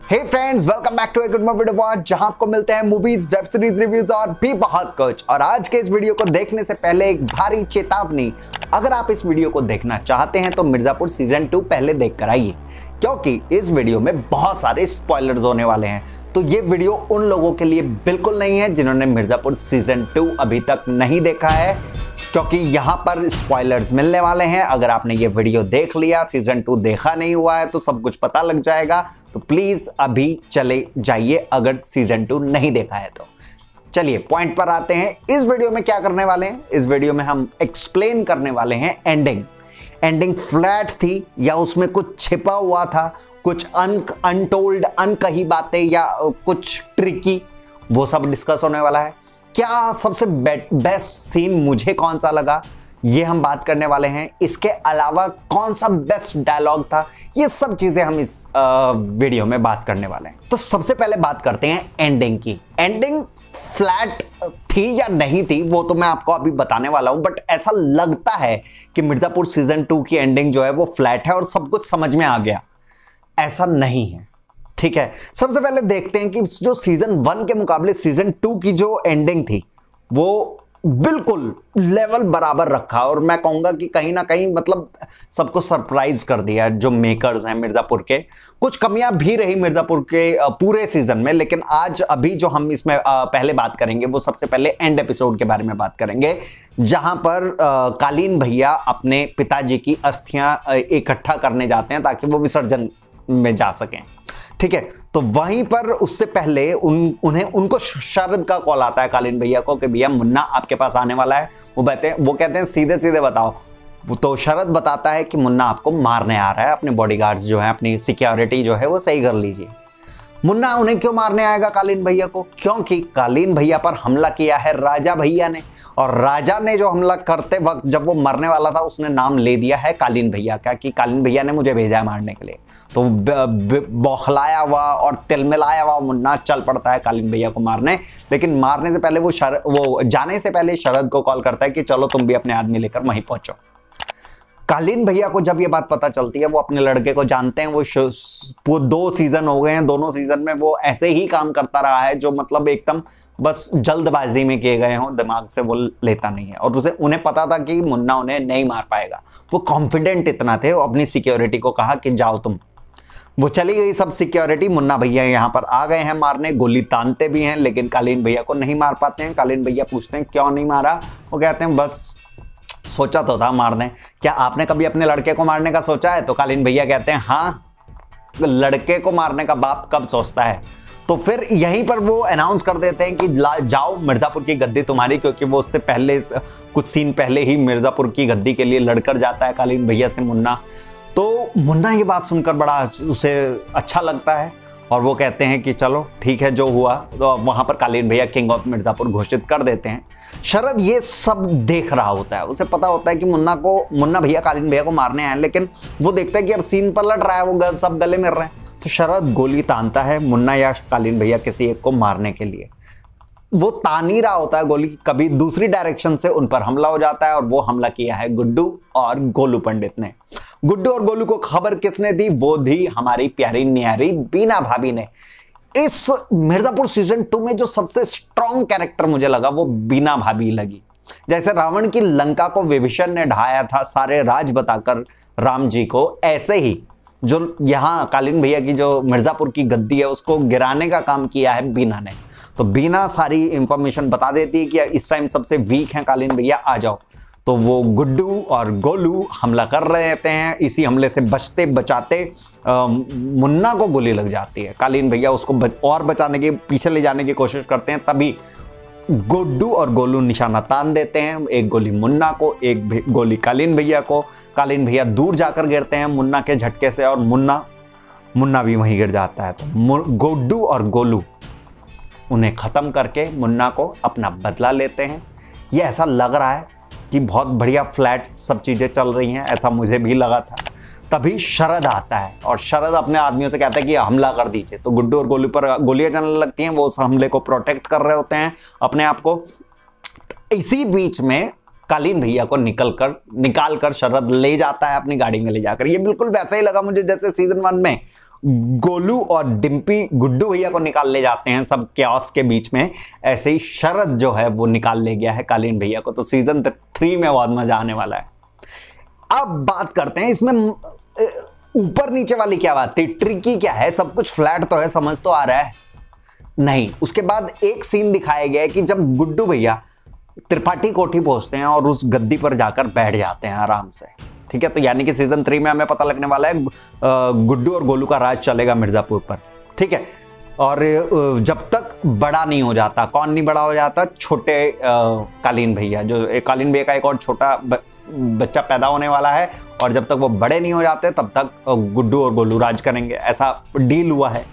Hey friends, welcome back to a good movie watch, जहां आपको मिलते हैं मूवीज, वेब सीरीज रिव्यूज और भी बहुत कुछ। और आज के इस वीडियो को देखने से पहले एक भारी चेतावनी, अगर आप इस वीडियो को देखना चाहते हैं तो मिर्जापुर सीजन 2 पहले देख कर आइए, क्योंकि इस वीडियो में बहुत सारे स्पॉयलर्स होने वाले हैं। तो ये वीडियो उन लोगों के लिए बिल्कुल नहीं है जिन्होंने मिर्जापुर सीजन 2 अभी तक नहीं देखा है, क्योंकि यहां पर स्पॉयलर्स मिलने वाले हैं। अगर आपने ये वीडियो देख लिया, सीजन 2 देखा नहीं हुआ है तो सब कुछ पता लग जाएगा। तो प्लीज अभी चले जाइए अगर सीजन 2 नहीं देखा है तो। चलिए पॉइंट पर आते हैं। इस वीडियो में क्या करने वाले हैं, इस वीडियो में हम एक्सप्लेन करने वाले हैं एंडिंग फ्लैट थी या उसमें कुछ छिपा हुआ था, कुछ अनटोल्ड अनकही बातें या कुछ ट्रिकी, वो सब डिस्कस होने वाला है। क्या सबसे बेस्ट सीन मुझे कौन सा लगा, ये हम बात करने वाले हैं। इसके अलावा कौन सा बेस्ट डायलॉग था, ये सब चीजें हम इस वीडियो में बात करने वाले हैं। तो सबसे पहले बात करते हैं एंडिंग की। एंडिंग फ्लैट थी या नहीं थी वो तो मैं आपको अभी बताने वाला हूं, बट ऐसा लगता है कि मिर्जापुर सीजन 2 की एंडिंग जो है वो फ्लैट है और सब कुछ समझ में आ गया। ऐसा नहीं है, ठीक है। सबसे पहले देखते हैं कि जो सीजन 1 के मुकाबले सीजन 2 की जो एंडिंग थी वो बिल्कुल लेवल बराबर रखा, और मैं कहूंगा कि कहीं ना कहीं मतलब सबको सरप्राइज कर दिया जो मेकर्स हैं मिर्जापुर के। कुछ कमियां भी रही मिर्जापुर के पूरे सीजन में, लेकिन आज अभी जो हम इसमें पहले बात करेंगे वो सबसे पहले एंड एपिसोड के बारे में बात करेंगे, जहां पर कालीन भैया अपने पिताजी की अस्थियां इकट्ठा करने जाते हैं ताकि वो विसर्जन में जा सकें, ठीक है। तो वहीं पर उससे पहले उनको शरद का कॉल आता है कालीन भैया को कि भैया मुन्ना आपके पास आने वाला है। वो कहते हैं सीधे सीधे बताओ। तो शरद बताता है कि मुन्ना आपको मारने आ रहा है, अपने बॉडीगार्ड्स जो है, अपनी सिक्योरिटी जो है वो सही कर लीजिए। मुन्ना उन्हें क्यों मारने आएगा कालीन भैया को? क्योंकि कालीन भैया पर हमला किया है राजा भैया ने, और राजा ने जो हमला करते वक्त जब वो मरने वाला था उसने नाम ले दिया है कालीन भैया का, कि कालीन भैया ने मुझे भेजा है मारने के लिए। तो बौखलाया हुआ और तिलमिलाया हुआ मुन्ना चल पड़ता है कालीन भैया को मारने, लेकिन मारने से पहले वो जाने से पहले शरद को कॉल करता है कि चलो तुम भी अपने आदमी लेकर वहीं पहुंचो। कालीन भैया को जब ये बात पता चलती है, वो अपने लड़के को जानते हैं, वो 2 सीजन हो गए हैं, दोनों सीजन में वो ऐसे ही काम करता रहा है जो मतलब एकदम बस जल्दबाजी में किए गए हों, दिमाग से वो लेता नहीं है। और उन्हें पता था कि मुन्ना उन्हें नहीं मार पाएगा। वो कॉन्फिडेंट इतना थे, वो अपनी सिक्योरिटी को कहा कि जाओ तुम। वो चली गई सब सिक्योरिटी, मुन्ना भैया यहाँ पर आ गए हैं मारने, गोली तानते भी हैं, लेकिन कालीन भैया को नहीं मार पाते हैं। कालीन भैया पूछते हैं क्यों नहीं मारा? वो कहते हैं बस सोचा तो था मार दें। क्या आपने कभी अपने लड़के को मारने का सोचा है? तो कालीन भैया कहते हैं हाँ, लड़के को मारने का बाप कब सोचता है। तो फिर यहीं पर वो अनाउंस कर देते हैं कि जाओ मिर्जापुर की गद्दी तुम्हारी, क्योंकि वो उससे पहले कुछ सीन पहले ही मिर्जापुर की गद्दी के लिए लड़कर जाता है कालीन भैया से मुन्ना। तो मुन्ना ये बात सुनकर बड़ा उसे अच्छा लगता है और वो कहते हैं कि चलो ठीक है जो हुआ। तो वहां पर कालीन भैया किंग ऑफ मिर्जापुर घोषित कर देते हैं। शरद ये सब देख रहा होता है, उसे पता होता है कि मुन्ना भैया कालीन भैया को मारने आए, लेकिन वो देखता है कि अब सीन पलट रहा है, वो सब गले मिल रहे हैं। तो शरद गोली तानता है मुन्ना या कालीन भैया किसी एक को मारने के लिए। वो तान ही रहा होता है गोली, कभी दूसरी डायरेक्शन से उन पर हमला हो जाता है, और वो हमला किया है गुड्डू और गोलू पंडित ने। गुड्डू और गोलू को खबर किसने दी? वो दी हमारी प्यारी न्यारी बीना भाभी ने। इस मिर्जापुर सीजन 2 में जो सबसे स्ट्रॉन्ग कैरेक्टर मुझे लगा वो बीना भाभी लगी। जैसे रावण की लंका को विभीषण ने ढाया था सारे राज बताकर राम जी को, ऐसे ही जो यहां कालीन भैया की जो मिर्जापुर की गद्दी है उसको गिराने का काम किया है बीना ने। तो बीना सारी इंफॉर्मेशन बता देती है कि इस टाइम सबसे वीक है कालीन भैया, आ जाओ। तो वो गुड्डू और गोलू हमला कर रहे होते हैं। इसी हमले से बचते बचाते मुन्ना को गोली लग जाती है। कालीन भैया उसको और बचाने के पीछे ले जाने की कोशिश करते हैं, तभी गुड्डू और गोलू निशाना तान देते हैं। एक गोली मुन्ना को, एक गोली कालीन भैया को। कालीन भैया दूर जाकर गिरते हैं मुन्ना के झटके से, और मुन्ना भी वहीं गिर जाता है। तो गुड्डू और गोलू उन्हें खत्म करके मुन्ना को अपना बदला लेते हैं। ये ऐसा लग रहा है कि बहुत बढ़िया फ्लैट सब चीजें चल रही हैं, ऐसा मुझे भी लगा था। तभी शरद आता है और शरद अपने आदमियों से कहता है कि हमला कर दीजिए। तो गुड्डू और गोलू पर गोलियां चलने लगती हैं, वो उस हमले को प्रोटेक्ट कर रहे होते हैं अपने आप को। इसी बीच में कालीन भैया को निकाल कर शरद ले जाता है अपनी गाड़ी में ले जाकर। ये बिल्कुल वैसा ही लगा मुझे जैसे सीजन 1 में गोलू और डिम्पी गुड्डू भैया को निकाल ले जाते हैं सब क्यास के बीच में, ऐसे ही शरद जो है वो निकाल ले गया है कालीन भैया को। तो सीजन 3 में बहुत मजा आने वाला है। अब बात करते हैं इसमें ऊपर नीचे वाली क्या बात थी, ट्रिकी क्या है, सब कुछ फ्लैट तो है, समझ तो आ रहा है नहीं। उसके बाद एक सीन दिखाया गया है कि जब गुड्डू भैया त्रिपाठी कोठी पहुंचते हैं और उस गद्दी पर जाकर बैठ जाते हैं आराम से, ठीक है। तो यानी कि सीजन 3 में हमें पता लगने वाला है गुड्डू और गोलू का राज चलेगा मिर्जापुर पर, ठीक है। और जब तक बड़ा नहीं हो जाता, कौन नहीं बड़ा हो जाता, छोटे कालीन भैया, जो कालीन भैया का एक और छोटा बच्चा पैदा होने वाला है, और जब तक वो बड़े नहीं हो जाते तब तक गुड्डू और गोलू राज करेंगे, ऐसा डील हुआ है।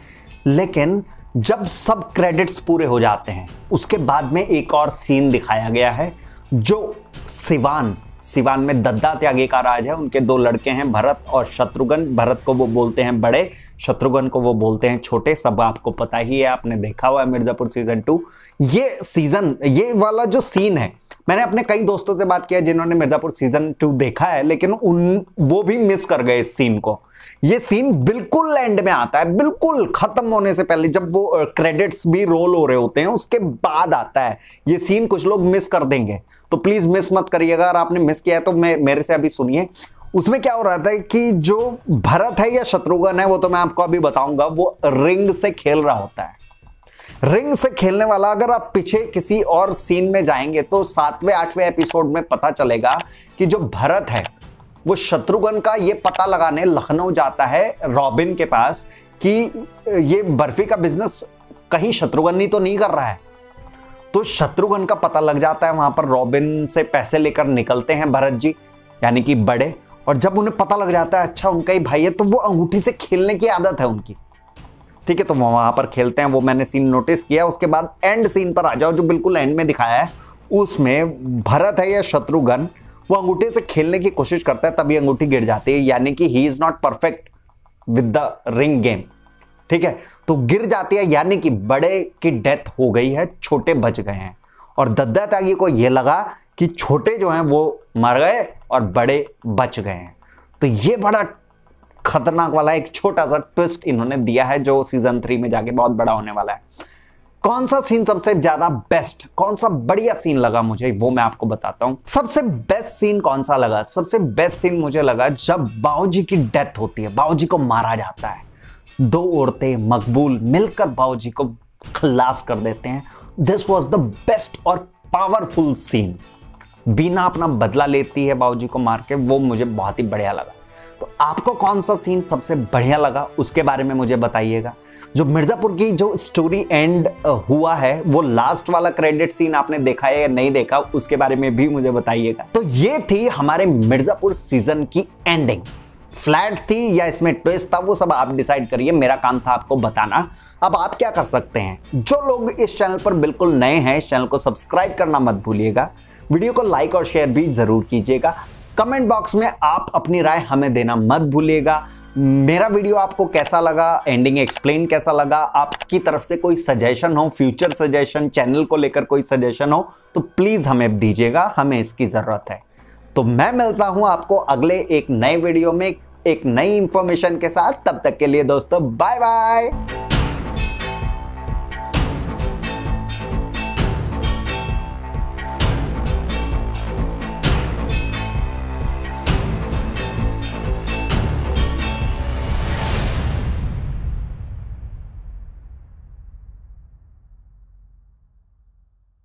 लेकिन जब सब क्रेडिट्स पूरे हो जाते हैं उसके बाद में एक और सीन दिखाया गया है जो सिवान में दद्दा त्यागी का राज है। उनके 2 लड़के हैं, भरत और शत्रुघ्न। भरत को वो बोलते हैं बड़े, शत्रुघ्न को वो बोलते हैं छोटे। सब आपको पता ही है, आपने देखा हुआ है मिर्जापुर सीजन 2। ये वाला जो सीन है, मैंने अपने कई दोस्तों से बात किया जिन्होंने मिर्जापुर सीजन 2 देखा है, लेकिन वो भी मिस कर गए इस सीन को। ये सीन बिल्कुल एंड में आता है, बिल्कुल खत्म होने से पहले, जब वो क्रेडिट्स भी रोल हो रहे होते हैं उसके बाद आता है ये सीन। कुछ लोग मिस कर देंगे, तो प्लीज मिस मत करिएगा। अगर आपने मिस किया है तो मेरे से अभी सुनिए। उसमें क्या हो रहा था कि जो भरत है या शत्रुघ्न है, वो तो मैं आपको अभी बताऊंगा, वो रिंग से खेल रहा होता है। रिंग से खेलने वाला, अगर आप पीछे किसी और सीन में जाएंगे तो 7वें 8वें एपिसोड में पता चलेगा कि जो भरत है वो शत्रुघ्न का ये पता लगाने लखनऊ जाता है रॉबिन के पास कि ये बर्फी का बिजनेस कहीं शत्रुघ्न ही तो नहीं कर रहा है। तो शत्रुघ्न का पता लग जाता है, वहां पर रॉबिन से पैसे लेकर निकलते हैं भरत जी, यानी कि बड़े। और जब उन्हें पता लग जाता है अच्छा उनका ही भाई है, तो वो अंगूठी से खेलने की आदत है उनकी, ठीक है। तो वहां पर खेलते हैं, वो मैंने सीन नोटिस किया। उसके बाद एंड सीन पर आ जाओ, जो बिल्कुल एंड में दिखाया है, उसमें भरत है या शत्रुघ्न वो अंगूठे से खेलने की कोशिश करता है, तभी अंगूठी गिर जाती है, यानी कि he is not perfect with the ring game, ठीक है। तो गिर जाती है, यानी कि बड़े की डेथ हो गई है, छोटे बच गए हैं। और दद्दा त्यागी को यह लगा कि छोटे जो हैं वो मर गए और बड़े बच गए हैं। तो ये बड़ा खतरनाक वाला एक छोटा सा ट्विस्ट इन्होंने दिया है, जो सीजन 3 में जाके बहुत बड़ा होने वाला है। कौन सा सीन सबसे ज्यादा बेस्ट, कौन सा बढ़िया सीन लगा मुझे, वो मैं आपको बताता हूं। सबसे बेस्ट सीन कौन सा लगा? सबसे बेस्ट सीन मुझे लगा जब बाबूजी की डेथ होती है, बाबूजी को मारा जाता है। 2 औरतें मकबूल मिलकर बाबूजी को खल्लास कर देते हैं। दिस वॉज द बेस्ट और पावरफुल सीन। बीना अपना बदला लेती है बाबूजी को मार के, वो मुझे बहुत ही बढ़िया लगा। तो आपको कौन सा सीन सबसे बढ़िया लगा उसके बारे में मुझे बताइएगा। जो मिर्जापुर की जो स्टोरी एंड हुआ है, वो लास्ट वाला क्रेडिट सीन आपने देखा है या नहीं देखा, उसके बारे में भी मुझे बताइएगा। तो ये थी हमारे मिर्जापुर सीजन की एंडिंग। फ्लैट थी या इसमें ट्विस्ट था, वो सब आप डिसाइड करिए, मेरा काम था आपको बताना। अब आप क्या कर सकते हैं, जो लोग इस चैनल पर बिल्कुल नए हैं, इस चैनल को सब्सक्राइब करना मत भूलिएगा, वीडियो को लाइक और शेयर भी जरूर कीजिएगा। कमेंट बॉक्स में आप अपनी राय हमें देना मत भूलिएगा। मेरा वीडियो आपको कैसा लगा, एंडिंग एक्सप्लेन कैसा लगा, आपकी तरफ से कोई सजेशन हो, फ्यूचर सजेशन, चैनल को लेकर कोई सजेशन हो, तो प्लीज हमें दीजिएगा, हमें इसकी जरूरत है। तो मैं मिलता हूं आपको अगले एक नए वीडियो में एक नई इंफॉर्मेशन के साथ। तब तक के लिए दोस्तों बाय बाय।